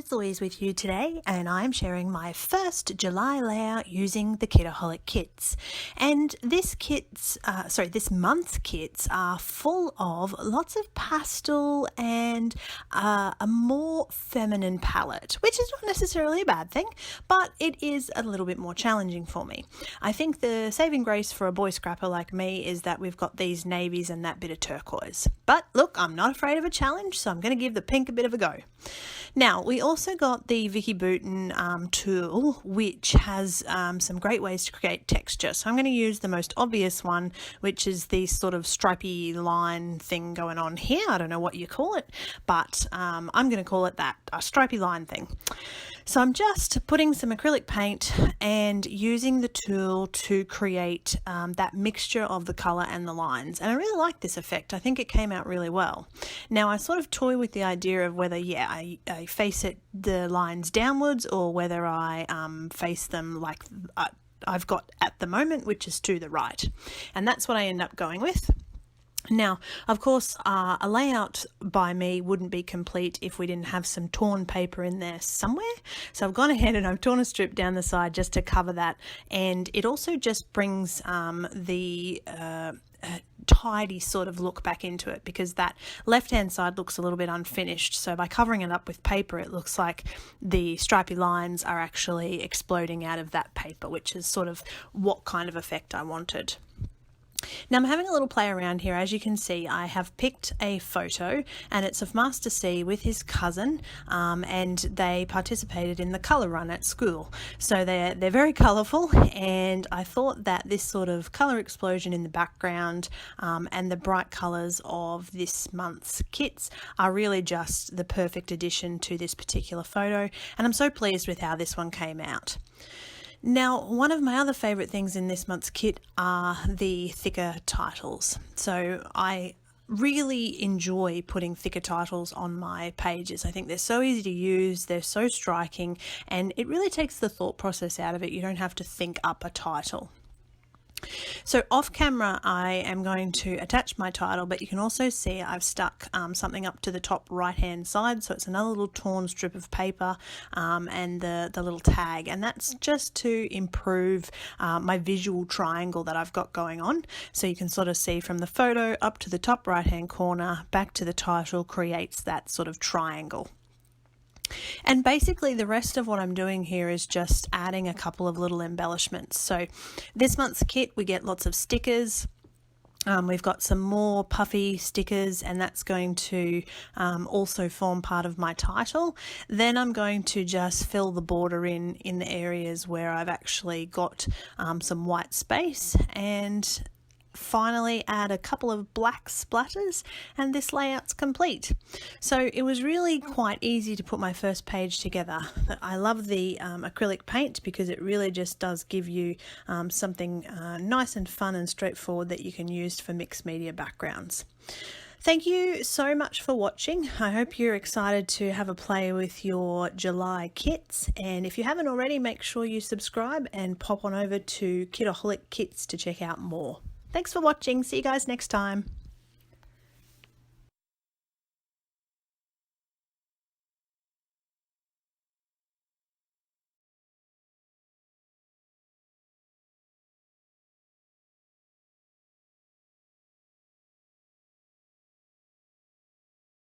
it's Louise with you today, and I'm sharing my first July layout using the Kitaholic Kits. And this month's kits are full of lots of pastel and a more feminine palette, which is not necessarily a bad thing, but it is a little bit more challenging for me. I think the saving grace for a boy scrapper like me is that we've got these navies and that bit of turquoise. But look, I'm not afraid of a challenge, so I'm going to give the pink a bit of a go. Now, we also got the Vicky Bouton tool, which has some great ways to create texture. So I'm going to use the most obvious one, which is the sort of stripy line thing going on here. I don't know what you call it, but I'm going to call it that, a stripy line thing. So I'm just putting some acrylic paint and using the tool to create that mixture of the colour and the lines. And I really like this effect. I think it came out really well. Now I sort of toy with the idea of whether, I face the lines downwards or whether I face them like I've got at the moment, which is to the right. And that's what I end up going with. Now, of course, a layout by me wouldn't be complete if we didn't have some torn paper in there somewhere. So I've gone ahead and I've torn a strip down the side just to cover that. And it also just brings the tidy sort of look back into it, because that left-hand side looks a little bit unfinished. So by covering it up with paper, it looks like the stripy lines are actually exploding out of that paper, which is sort of what kind of effect I wanted. Now I'm having a little play around here. As you can see, I have picked a photo and it's of Master C with his cousin, and they participated in the colour run at school. So they're very colourful, and I thought that this sort of colour explosion in the background and the bright colours of this month's kits are really just the perfect addition to this particular photo, and I'm so pleased with how this one came out. Now, one of my other favourite things in this month's kit are the thicker titles. So I really enjoy putting thicker titles on my pages. I think they're so easy to use, they're so striking, and it really takes the thought process out of it. You don't have to think up a title. So off camera I am going to attach my title, but you can also see I've stuck something up to the top right hand side, so it's another little torn strip of paper and the little tag, and that's just to improve my visual triangle that I've got going on. So you can sort of see from the photo up to the top right hand corner back to the title creates that sort of triangle. And basically the rest of what I'm doing here is just adding a couple of little embellishments. So this month's kit we get lots of stickers. We've got some more puffy stickers, and that's going to also form part of my title. Then I'm going to just fill the border in the areas where I've actually got some white space, and finally add a couple of black splatters, and this layout's complete. So it was really quite easy to put my first page together. I love the acrylic paint because it really just does give you something nice and fun and straightforward that you can use for mixed media backgrounds. Thank you so much for watching. I hope you're excited to have a play with your July kits, and if you haven't already, make sure you subscribe and pop on over to Kitaholic Kits to check out more. Thanks for watching. See you guys next time.